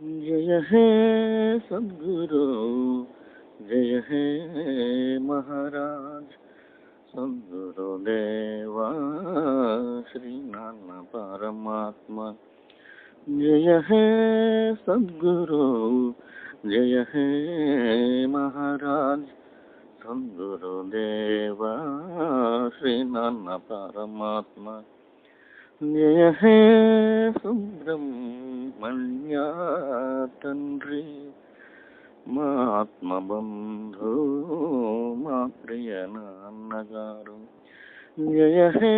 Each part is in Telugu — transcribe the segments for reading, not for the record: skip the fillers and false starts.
जय हे सद्गुरु, जय हे महाराज, सद्गुरुदेवा श्री नाना परमात्मा। जय हे सद्गुरु, जय हे महाराज, सद्गुरुदेवा श्री नाना परमात्मा। जय हे सुब्रह्मण्य तंड्री, మా ఆత్మబంధు మా ప్రియ నాన్నగారు। జయ హే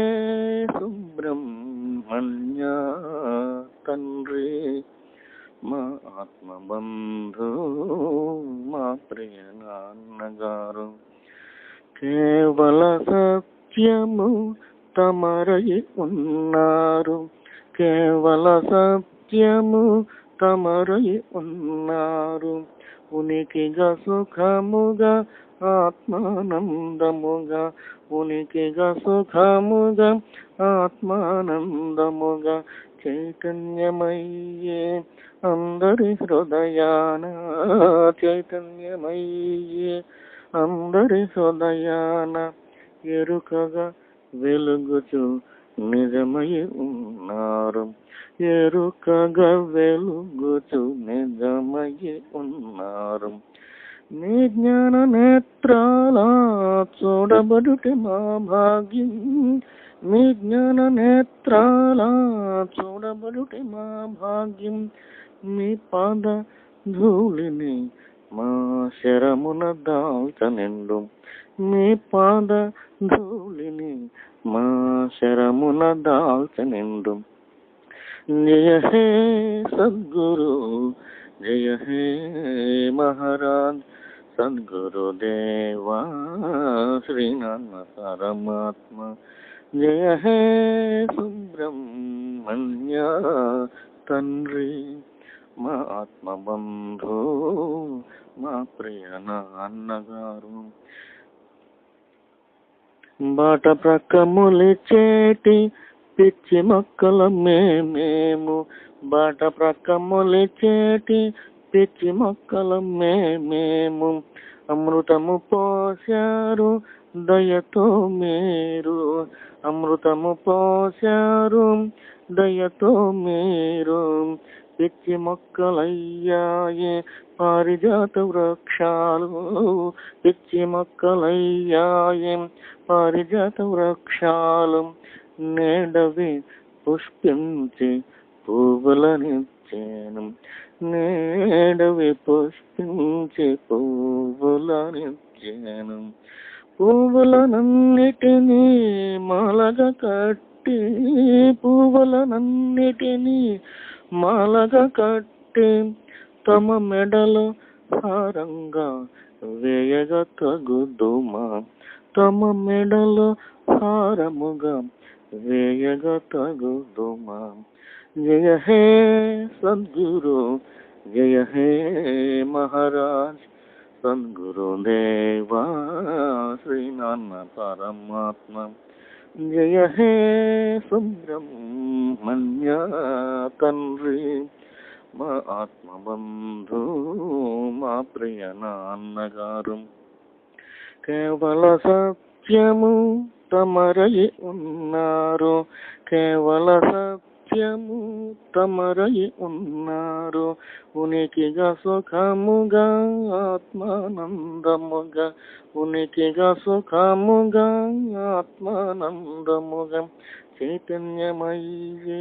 సుబ్రహ్మణ్య తండ్రి, మా ఆత్మబంధు మా ప్రియ నాన్నగారు। కేవల సత్యము తమరై ఉన్నారు, కేవల సత్యము తమరై ఉన్నారు। ఉనికిగా సుఖముగా ఆత్మానందముగా, ఉనికిగా సుఖముగా ఆత్మానందముగా చైతన్యమయ్యే అందరి హృదయాన, చైతన్యమయ్యే అందరి హృదయాన ఎరుకగా వెలుగుచు నిజమై ఉన్నారు, ఎరుకగా వెలుగుచు నిజమై ఉన్నారు। మీ జ్ఞాన నేత్రాల చూడబడుటే మా భాగ్యం, మీ జ్ఞాన నేత్రాల చూడబడుటే మా భాగ్యం। మీ పాద ధూళిని మా శరమున దాల్చనిండు, మీ పాద ధూళిని మా శరమున దాల్చనిండు। जय हे सद्गुरु, जय हे महाराज, सद्गुरुदेवा श्री नाना परमात्मा। जय हे सुब्रह्मण्य तंड्री, మా ఆత్మబంధు మా ప్రియ నాన్నగారు। బాట ప్రక్క మొలిచేటి పిచ్చి మొక్కల మేము, బాట ప్రక్క మొలిచేటి పిచ్చి మొక్కల మేము। అమృతము పోశారు దయతో మీరు, అమృతము పోశారు దయతో మీరు। పిచ్చి మొక్కలయ్యాయే పారిజాత వృక్షాలు, పిచ్చి మొక్కలయ్యాయే పారిజాత వృక్షాలు। నేడవి పుష్పించి పువ్వులనిచ్చాను, నేడవి పుష్పించి పువ్వులనిచ్చాను। పువ్వులనన్నిటినీ మాలగా కట్టి, పువ్వులనన్నిటినీ మాలగా కట్టి తమ మెడలో హారంగా వేయగా తగుదుమా, తమ మెడలో హారముగా వేయగా తగుదుమా। జయ హే సద్గురు, జయ హే మహారాజ్, సద్గురుదేవా శ్రీ నాన్న పరమాత్మ। జయ హే సుబ్రహ్మణ్య తండ్రి, మా ఆత్మబంధు మా ప్రియ నాన్నగారు। కేవల సత్యము తమరై ఉన్నారు, కేవల సత్యము తమరై ఉన్నారు। ఉనికిగా సుఖముగా ఆత్మానందముగా, ఉనికిగా సుఖముగా ఆత్మానందముగా చైతన్యమయ్యే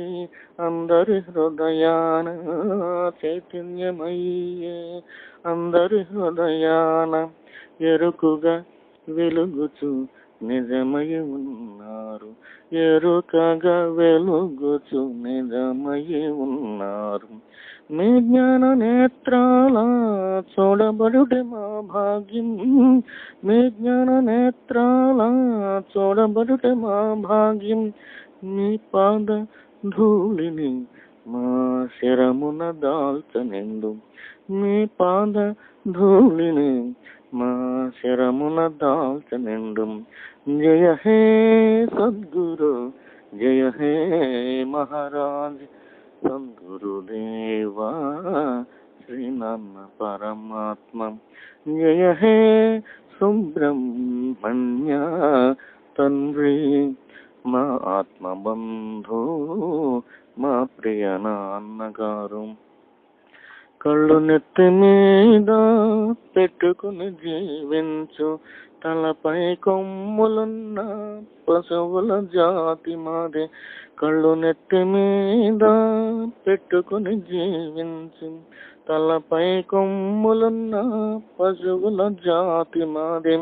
అందరి హృదయాన, చైతన్యమయ్యే అందరి హృదయాన ఎరుకుగా వెలుగుచు నిజమై ఉన్నారు, ఎరుకగా వెలుగుచు నిజమై ఉన్నారు। మీ జ్ఞాన నేత్రాల చూడబడుటే మా భాగ్యం, మీ జ్ఞాన నేత్రాల చూడబడుటే మా భాగ్యం। మీ పాద ధూళిని మా శరమున దాల్చనిండు, మీ పాద ధూళిని మా శరమున దాల్చనిండు। జయ హే సద్గురు, जय हे महाराज सद्गुरुदेवा శ్రీనాన్న పరమాత్మ. జయ హే సుబ్రహ్మణ్య తండ్రి మా ఆత్మబంధు మా ప్రియ నాన్నగారు. కళ్ళు నెత్తి మీద పెట్టుకుని జీవించు, తలపై కొమ్ములున్న పశువుల జాతి మాదే. కళ్ళు నెత్తి మీద పెట్టుకుని జీవించు, తలపై కొమ్ములున్న పశువుల జాతి మాదే.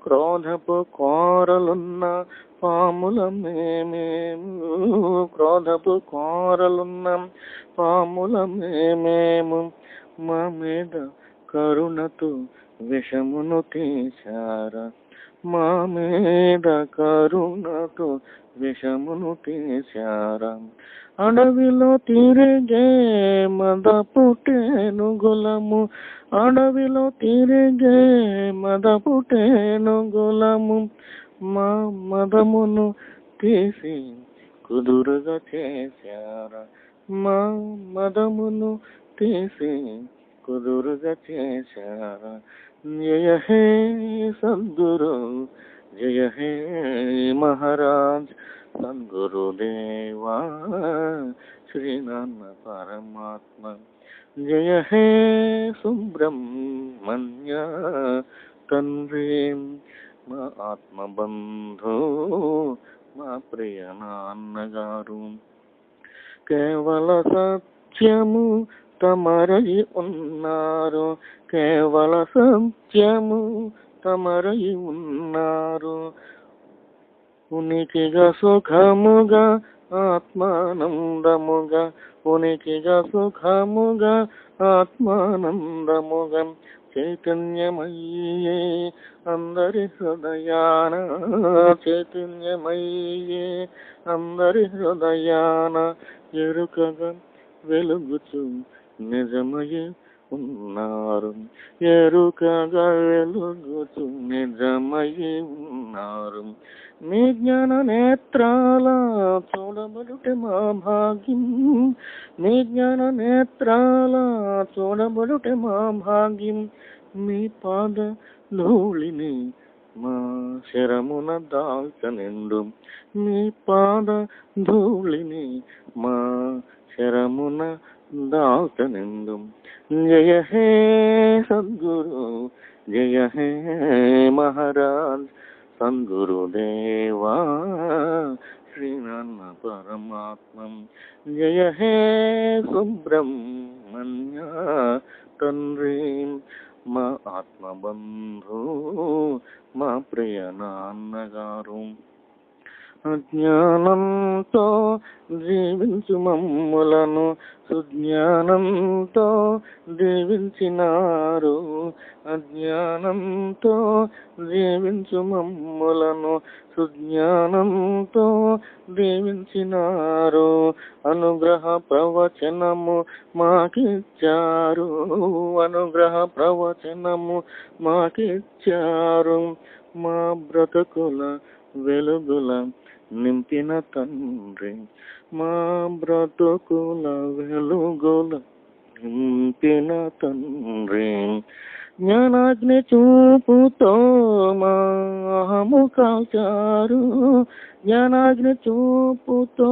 క్రోధపు కోరలున్న పాముల మేమేము, క్రోధపు కోరలున్న పాముల మేమేము. మా మీద కరుణతో విషమును తీశారా, మా మీద కరుణతో విషమును తీశారా. అడవిలో తిరిగే మదపుటేనుగులము, అడవిలో తిరిగే మదపుటేనుగులము. మా మదమును తీసి కుదురుగా చేశారా, మా మదమును తీసి కుదురుగా చేశారా. జయ హే సద్గురు, జయ హే మహారాజ్, సద్గురుదేవా శ్రీనాన్న పరమాత్మ. జయ హే సుబ్రహ్మణ్య తండ్రి మా ఆత్మబంధు మా ప్రియ నాన్నగారు. కేవల సత్యము తమరై ఉన్నారు, కేవల సత్యము తమరై ఉన్నారు. ఉనికిగా సుఖముగా ఆత్మానందముగా, ఉనికిగా సుఖముగా ఆత్మానందముగా. చైతన్యమయ్యే అందరి హృదయాన, చైతన్యమయ్యే అందరి హృదయాన. ఎరుకగా వెలుగుచు నిజమయ్యే ఉన్నారు, ఎరుకగా వెలుగుచు నిజమయ్యే ఉన్నారు. మీ జ్ఞాన నేత్రాల చూడబడుటే మా భాగ్యం, మీ జ్ఞాన నేత్రాల చూడబడుటే మా భాగ్యం. మీ పాద ధూళిని మా శరమున దాల్చనిండు, మీ పాద ధూళిని మా శరమున దాల్చనిండు. జయ హే సద్గురు, జయ హే మహారాజ్, సద్గురుదేవా శ్రీనాన్న పరమాత్మ. జయ హే సుబ్రహ్మణ్య తండ్రి మా ఆత్మబంధు మా ప్రియ నాన్నగారు. అజ్ఞానంతో జీవించు మమ్ములను సుజ్ఞానంతో దీవించినారు, అజ్ఞానంతో జీవించు మమ్ములను సుజ్ఞానంతో దీవించినారు. అనుగ్రహ ప్రవచనము మాకిచ్చారు, అనుగ్రహ ప్రవచనము మాకిచ్చారు. మా బ్రతుకుల వెలుగుల నింపిన తండ్రి, మా బ్రతుకుల వెలుగుల నింపిన తండ్రి. జ్ఞానాగ్ని చూపుతో మా అహము కాల్చారు, జ్ఞానాగ్ని చూపుతో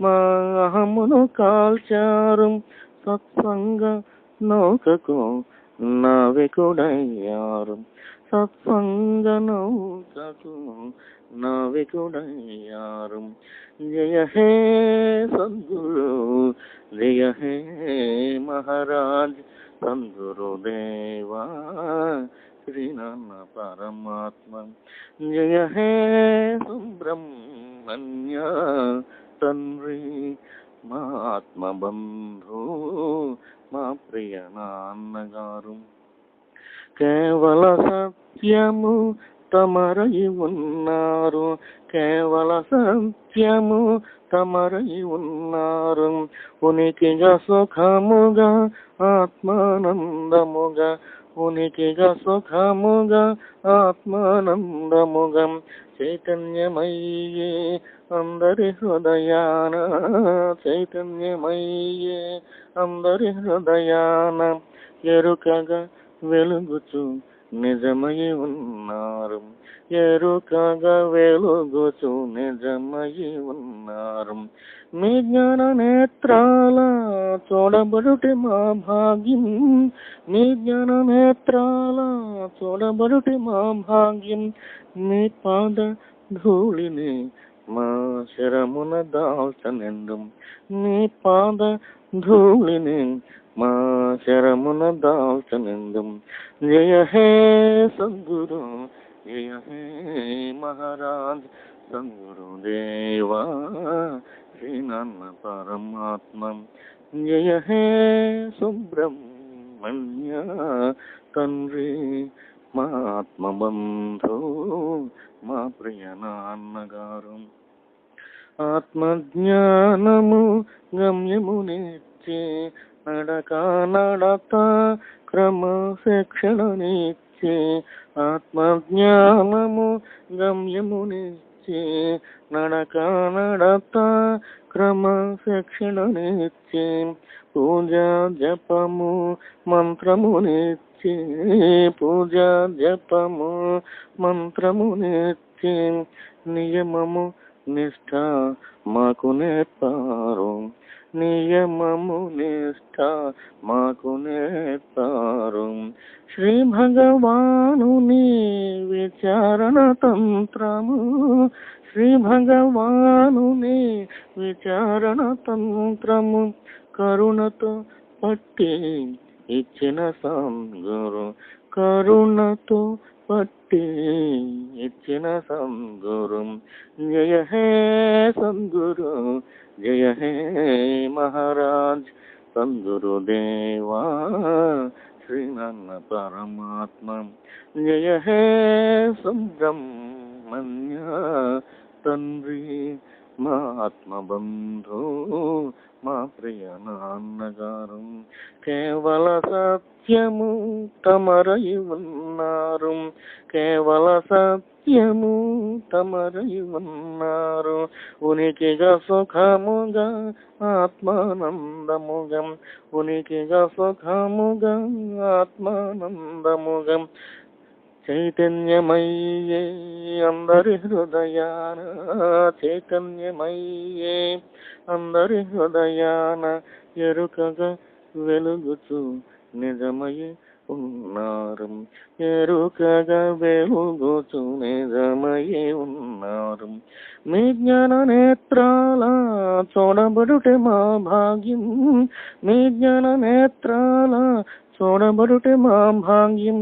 మా అహమును కాల్చారు. సత్సంగ నౌకకు నావికుడయ్యారు, సత్సంగ నౌకకు నావికుడయ్యారు. జయ హే సద్గురు, జయ హే మహారాజ్, సద్గురుదేవా శ్రీనాన్న పరమాత్మ. జయ హే సుబ్రహ్మణ్య తండ్రి మా ఆత్మబంధు మా ప్రియ నాన్నగారు. కేవల సత్యము తమరై ఉన్నారు, కేవల సత్యము తమరై ఉన్నారు. ఉనికిగా సుఖముగా ఆత్మానందముగా, ఉనికిగా సుఖముగా ఆత్మానందముగా చైతన్యమయ్యే అందరి హృదయాన, చైతన్యమయ్యే అందరి హృదయాన ఎరుకగా వెలుగుచు నిజమై ఉన్నారు, ఎరుకగా వెలుగుచు నిజమై ఉన్నారు. మీ జ్ఞాన నేత్రాల చూడబడుటి మా భాగ్యం, మీ జ్ఞాన నేత్రాల చూడబడుటి మా భాగ్యం. మీ పాద ధూళిని మా శరమున దాల్చనిండు, మీ పాద ధూళిని మా శరమున దాల్చనిండు. జయ హే సద్గురు, జయ హే మహారాజ్, సద్గురు దేవా శ్రీనాన్న పరమాత్మ. జయ హే సుబ్రహ్మణ్య తండ్రి, మా ఆత్మబంధు, మా ప్రియ నాన్నగారు. ఆత్మజ్ఞానము గమ్యమునిచ్చే నడక నడత క్రమశిక్షణనిచ్చే, ఆత్మజ్ఞానము గమ్యమునిచ్చే నడక నడత క్రమశిక్షణనిచ్చే, పూజా జపము మంత్రమునిచ్చే, పూజా జపము మంత్రమునిచ్చే, నియమము నిష్ఠ మాకు నేర్పారు, నియమము నిష్ఠ మాకు నేర్పారు. శ్రీ భగవానుని విచారణ తంత్రము, శ్రీ భగవానుని విచారణ తంత్రము కరుణతో పట్టి ఇచ్చిన సద్గురు, కరుణతో పట్టి ఇచ్చిన సద్గురు. జయ హే సద్గురు, జయ హే మహారాజ్, సద్గురు దేవా శ్రీనాన్న పరమాత్మ. జయ హే సుబ్రహ్మణ్య తండ్రి, మా ఆత్మబంధు, మా ప్రియ నాన్నగారు. కేవల సత్యము తమరై ఉన్నారు, కేవల సత్యము తమరై ఉన్నారు. ఉనికిగా సుఖముగా ఆత్మానందముగా, ఉనికిగా సుఖముగా ఆత్మానందముగా చైతన్యమయ్యే అందరి హృదయాన, చైతన్యమయ్యే అందరి హృదయాన ఎరుకగా వెలుగుచు నిజమై ఉన్నారు, ఎరుకగా వెలుగుచు నిజమై ఉన్నారు. మీ జ్ఞాన నేత్రాల చూడబడుటే మా భాగ్యం, మీ జ్ఞాన నేత్రాల చూడబడుటే మా భాగ్యం.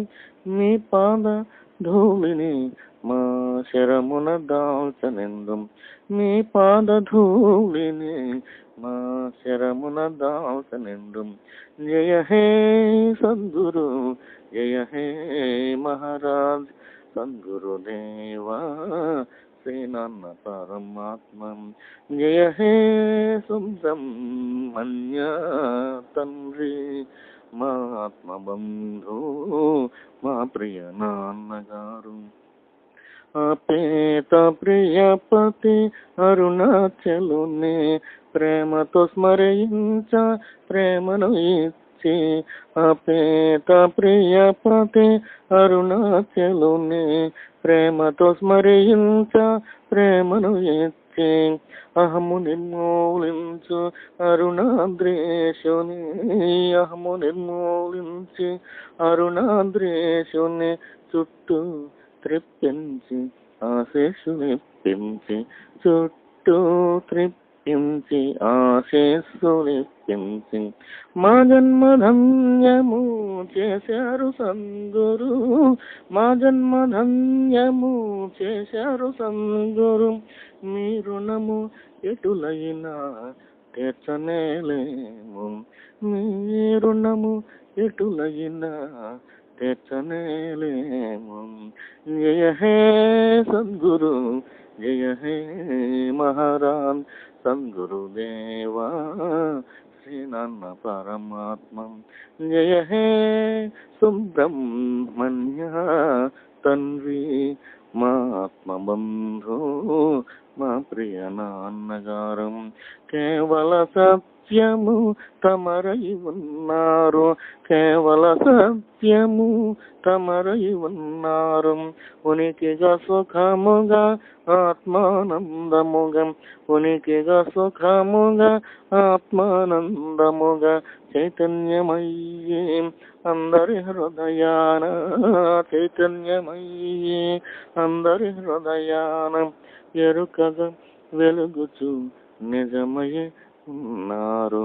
మీ పాద ధూళిని మా శరమున దాల్చనిందు, మీ పాద ధూళిని మా శరమున దాల్చనిందు. జయ హే సద్గురు, జయ హే మహారాజ్, సద్గురు దేవా శ్రీనాన్న పరమాత్మ. జయ హే సుబ్రహ్మణ్య తండ్రి, మా ఆత్మబంధు, మా ప్రియ నాన్నగారు. అపేత ప్రియపతి అరుణాచలుని ప్రేమతో స్మరించ ప్రేమను ఇచ్చి, అపేత ప్రియపతి అరుణాచలుని ప్రేమతో స్మరించ ప్రేమను ఇచ్చి, అహము నిర్మూలించు అరుణాద్రేశుని, అహము నిర్మూలించి అరుణాద్రేశుని చుట్టూ త్రిప్పించి ఆశీస్సులిప్పించి, చుట్టూ త్రిప్పించి ఆశీస్సులిప్పించి, మా జన్మధన్యము చేశారు సద్గురు, మా జన్మధన్యము చేశారు సద్గురు. మీ రుణము ఎటులైనా తీర్చనేలేము, మీ రుణము ఎటులైనా తీర్చనేలేము. జయ హే సద్గురు, జయ హే మహారాజ్, సద్గురు దేవా శ్రీనాన్న పరమాత్మం. జయ హే సుబ్రహ్మణ్య తండ్రి మా ఆత్మబంధు మా ప్రియ నాన్నగారం. కేవల సత్యము తమరై ఉన్నారు, కేవల సత్యము తమరై ఉన్నారు. ఉనికిగా సుఖముగా ఆత్మానందముగా, ఉనికిగా సుఖముగా ఆత్మానందముగా చైతన్యమయ్యే అందరి హృదయాన, చైతన్యమయ్యే అందరి హృదయాన ఎరుకగా వెలుగుచు నిజమయ్యే ఉన్నారు,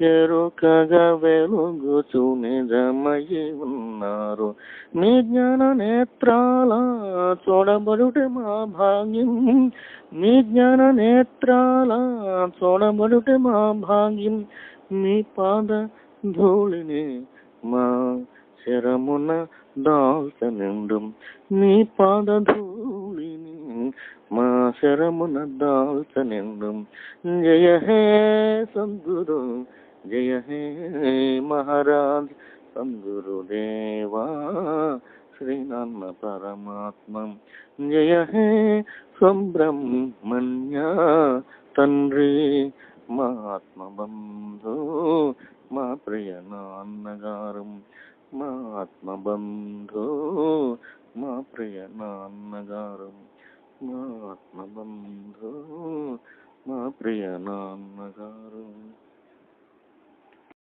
ఎరుకగా వెలుగుచు నిజమయ్యే ఉన్నారు. మీ జ్ఞాన నేత్రాల చూడబడుటే మా భాగ్యం, మీ జ్ఞాన నేత్రాల చూడబడుటే మా భాగ్యం. మీ పాద ధూళిని మా శరమున దాల్చనిండు, మీ పాద ధూళిని మా శరమున దాల్చనిండు. జయ హే సద్గురు, జయ హే మహారాజ్ సద్గురుదేవా శ్రీనాన్న పరమాత్మం. జయ హే సుబ్రహ్మణ్య తండ్రి మా ఆత్మబంధు మా ప్రియ నాన్నగారు, మా ఆత్మబంధు మా ప్రియ నాన్నగారు, మా ఆత్మబంధు మా ప్రియ నాన్నగారు.